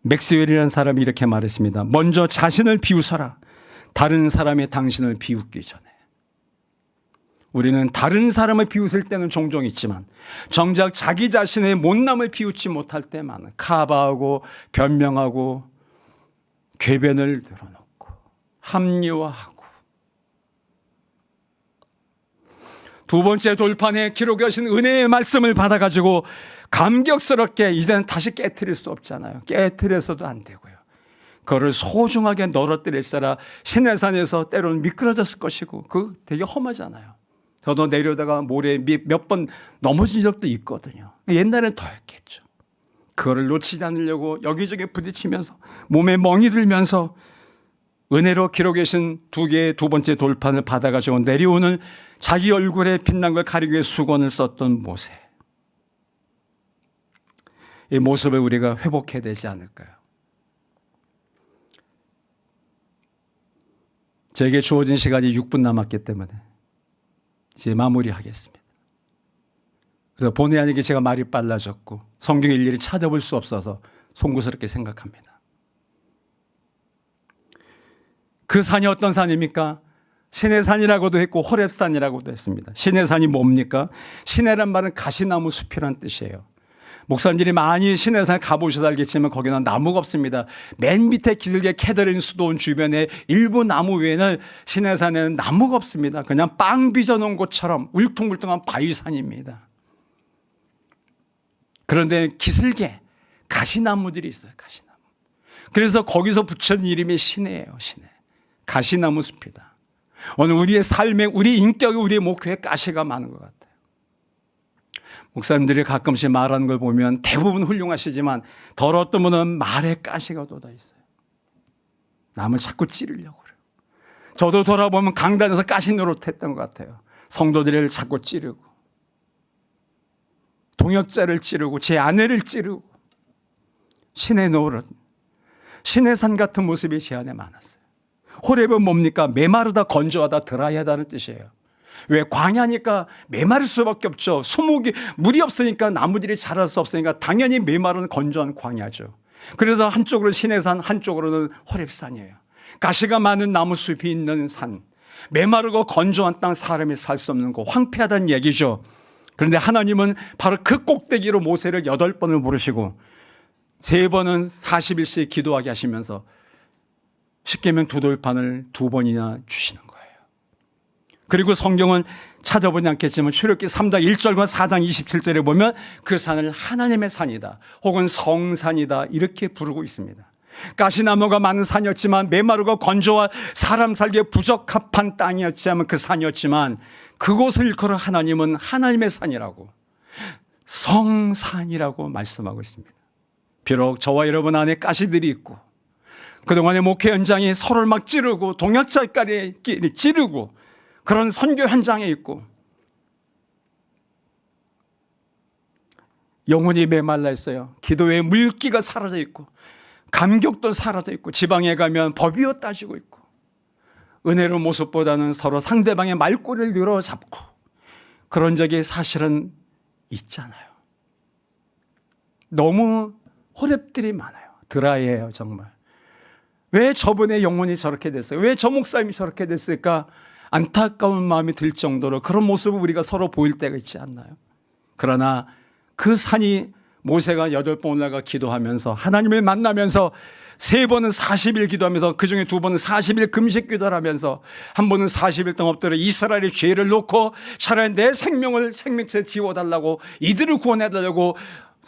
맥스웰이라는 사람이 이렇게 말했습니다. 먼저 자신을 비웃어라. 다른 사람이 당신을 비웃기 전에. 우리는 다른 사람을 비웃을 때는 종종 있지만 정작 자기 자신의 못남을 비웃지 못할 때 많아. 카바하고 변명하고 궤변을 늘어놓고 합리화하고. 두 번째 돌판에 기록하신 은혜의 말씀을 받아가지고 감격스럽게 이제는 다시 깨트릴 수 없잖아요. 깨트려서도 안 되고요. 그거를 소중하게 널어뜨릴세라 시내산에서 때로는 미끄러졌을 것이고 그거 되게 험하잖아요. 저도 내려다가 모래에 몇 번 넘어진 적도 있거든요. 옛날엔 더 했겠죠. 그거를 놓치지 않으려고 여기저기 부딪히면서 몸에 멍이 들면서 은혜로 기록해 계신 두 개의 두 번째 돌판을 받아가지고 내려오는 자기 얼굴에 빛난 걸 가리기 위해 수건을 썼던 모세. 이 모습을 우리가 회복해야 되지 않을까요? 저에게 주어진 시간이 6분 남았기 때문에 이제 마무리하겠습니다. 그래서 본의 아니게 제가 말이 빨라졌고 성경에 일일이 찾아볼 수 없어서 송구스럽게 생각합니다. 그 산이 어떤 산입니까? 신의 산이라고도 했고 호렙산이라고도 했습니다. 신의 산이 뭡니까? 신의란 말은 가시나무 숲이란 뜻이에요. 목사님들이 많이 신의 산 가보셔서 알겠지만 거기는 나무가 없습니다. 맨 밑에 길게 캐더린 수도원 주변에 일부 나무 외에는 신의 산에는 나무가 없습니다. 그냥 빵 빚어놓은 곳처럼 울퉁불퉁한 바위산입니다. 그런데 기슭에 가시나무들이 있어요. 가시나무. 그래서 거기서 붙여진 이름이 신의예요. 신의. 가시나무 숲이다. 오늘 우리의 삶에, 우리 인격에, 우리의 목회에 가시가 많은 것 같아요. 목사님들이 가끔씩 말하는 걸 보면 대부분 훌륭하시지만 덜 어떤 분은 말에 가시가 돋아 있어요. 남을 자꾸 찌르려고 그래요. 저도 돌아보면 강단에서 가시 노릇했던 것 같아요. 성도들을 자꾸 찌르고 동역자를 찌르고 제 아내를 찌르고 신의 노릇, 신의 산 같은 모습이 제 안에 많았어요. 호렙은 뭡니까? 메마르다, 건조하다, 드라이하다는 뜻이에요. 왜? 광야니까 메마를 수밖에 없죠. 수목이 물이 없으니까 나무들이 자랄 수 없으니까 당연히 메마른 건조한 광야죠. 그래서 한쪽으로는 시내산, 한쪽으로는 호렙산이에요. 가시가 많은 나무숲이 있는 산, 메마르고 건조한 땅, 사람이 살 수 없는 곳, 황폐하다는 얘기죠. 그런데 하나님은 바로 그 꼭대기로 모세를 8번을 부르시고 3번은 40일씩 기도하게 하시면서 십계명 두 돌판을 2번이나 주시는 거예요. 그리고 성경은 찾아보지 않겠지만 출애굽기 3장 1절과 4장 27절에 보면 그 산을 하나님의 산이다 혹은 성산이다 이렇게 부르고 있습니다. 가시나무가 많은 산이었지만 메마르고 건조와 사람 살기에 부적합한 땅이었지만 그 산이었지만 그곳을 일컬어 하나님은 하나님의 산이라고 성산이라고 말씀하고 있습니다. 비록 저와 여러분 안에 가시들이 있고 그동안의 목회 현장이 서로를 막 찌르고 동역자끼리 찌르고 그런 선교 현장에 있고 영혼이 메말라 있어요. 기도의 물기가 사라져 있고 감격도 사라져 있고 지방에 가면 법이요 따지고 있고 은혜로운 모습보다는 서로 상대방의 말꼬리를 늘어잡고 그런 적이 사실은 있잖아요. 너무 호랩들이 많아요. 드라이해요 정말. 왜 저분의 영혼이 저렇게 됐어요? 왜 저 목사님이 저렇게 됐을까? 안타까운 마음이 들 정도로 그런 모습을 우리가 서로 보일 때가 있지 않나요? 그러나 그 산이 모세가 8번 올라가 기도하면서 하나님을 만나면서 3번은 40일 기도하면서 그중에 2번은 40일 금식 기도를 하면서 한 번은 40일 동안 엎드려 이스라엘의 죄를 놓고 차라리 내 생명체에 지워달라고 이들을 구원해달라고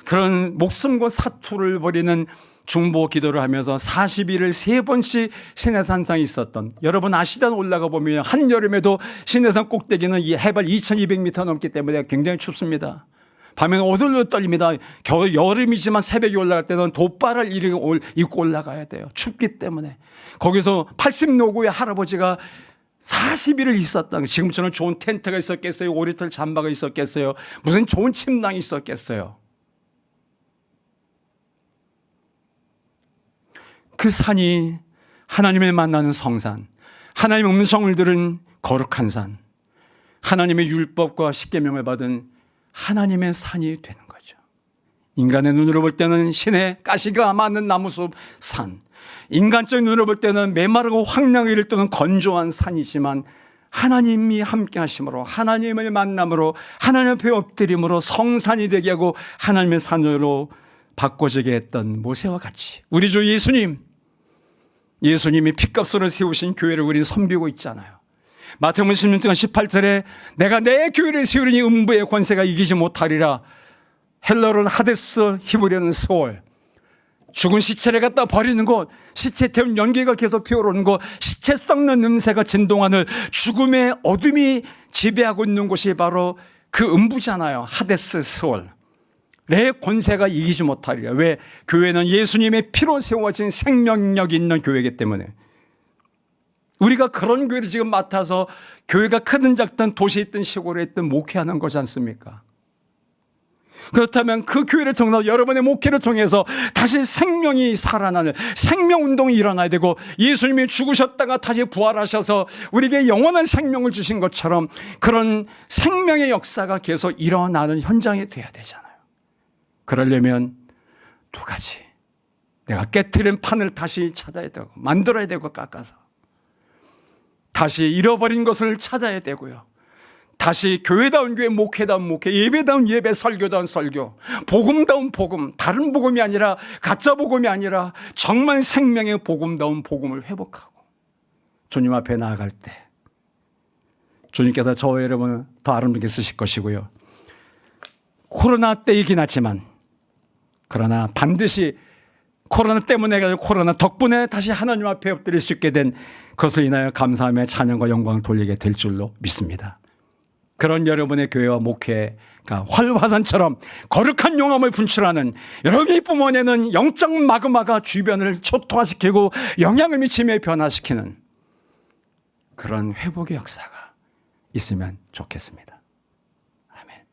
그런 목숨과 사투를 벌이는 중보 기도를 하면서 40일을 3번씩 시내산상에 있었던, 여러분 아시단 올라가 보면 한여름에도 시내산 꼭대기는 이 해발 2200m 넘기 때문에 굉장히 춥습니다. 밤에는 오들오들 떨립니다. 겨울 여름이지만 새벽에 올라갈 때는 돗바를 입고 올라가야 돼요. 춥기 때문에. 거기서 80노구의 할아버지가 40일을 있었다. 지금처럼 좋은 텐트가 있었겠어요? 오리털 잠바가 있었겠어요? 무슨 좋은 침낭이 있었겠어요? 그 산이 하나님을 만나는 성산, 하나님의 음성을 들은 거룩한 산, 하나님의 율법과 십계명을 받은 하나님의 산이 되는 거죠. 인간의 눈으로 볼 때는 신의 가시가 많은 나무숲 산, 인간적인 눈으로 볼 때는 메마르고 황량에 이를 떠는 건조한 산이지만 하나님이 함께 하심으로, 하나님을 만남으로, 하나님 앞에 엎드림으로 성산이 되게 하고 하나님의 산으로 바꿔지게 했던 모세와 같이 우리 주 예수님이 핏값으로 세우신 교회를 우리는 섬기고 있잖아요. 마태복음 16장 18절에 내가 내 교회를 세우리니 음부의 권세가 이기지 못하리라. 헬러로는 하데스, 히브리어는 스올. 죽은 시체를 갖다 버리는 곳, 시체 태운 연기가 계속 피어오르는 곳, 시체 썩는 냄새가 진동하는 죽음의 어둠이 지배하고 있는 곳이 바로 그 음부잖아요. 하데스, 스올. 내 권세가 이기지 못하리라. 왜? 교회는 예수님의 피로 세워진 생명력이 있는 교회이기 때문에. 우리가 그런 교회를 지금 맡아서 교회가 크든 작든 도시에 있든 시골에 있든 목회하는 거지 않습니까? 그렇다면 그 교회를 통해서 여러분의 목회를 통해서 다시 생명이 살아나는 생명운동이 일어나야 되고 예수님이 죽으셨다가 다시 부활하셔서 우리에게 영원한 생명을 주신 것처럼 그런 생명의 역사가 계속 일어나는 현장이 돼야 되잖아요. 그러려면 2가지. 내가 깨트린 판을 다시 찾아야 되고 만들어야 되고 깎아서 다시 잃어버린 것을 찾아야 되고요. 다시 교회다운 교회, 목회다운 목회, 예배다운 예배, 설교다운 설교, 복음다운 복음, 다른 복음이 아니라 가짜 복음이 아니라 정말 생명의 복음다운 복음을 회복하고 주님 앞에 나아갈 때 주님께서 저와 여러분을 더 아름답게 쓰실 것이고요. 코로나 때이긴 하지만 그러나 반드시 코로나 때문에 코로나 덕분에 다시 하나님 앞에 엎드릴 수 있게 된 것을 인하여 감사함의 찬양과 영광을 돌리게 될 줄로 믿습니다. 그런 여러분의 교회와 목회가 활화산처럼 거룩한 용암을 분출하는 여러분이 뿜어내는 영적 마그마가 주변을 초토화시키고 영향을 미치며 변화시키는 그런 회복의 역사가 있으면 좋겠습니다. 아멘.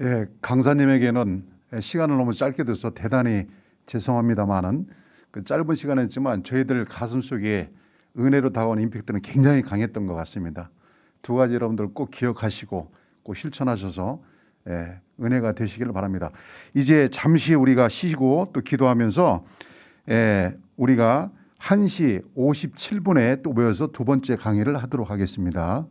예, 강사님에게는 시간을 너무 짧게 돼서 대단히 죄송합니다만은 그 짧은 시간이었지만 저희들 가슴속에 은혜로 다가온 임팩트는 굉장히 강했던 것 같습니다. 2가지 여러분들 꼭 기억하시고 꼭 실천하셔서 은혜가 되시기를 바랍니다. 이제 잠시 우리가 쉬고 또 기도하면서 우리가 1시 57분에 또 모여서 2번째 강의를 하도록 하겠습니다.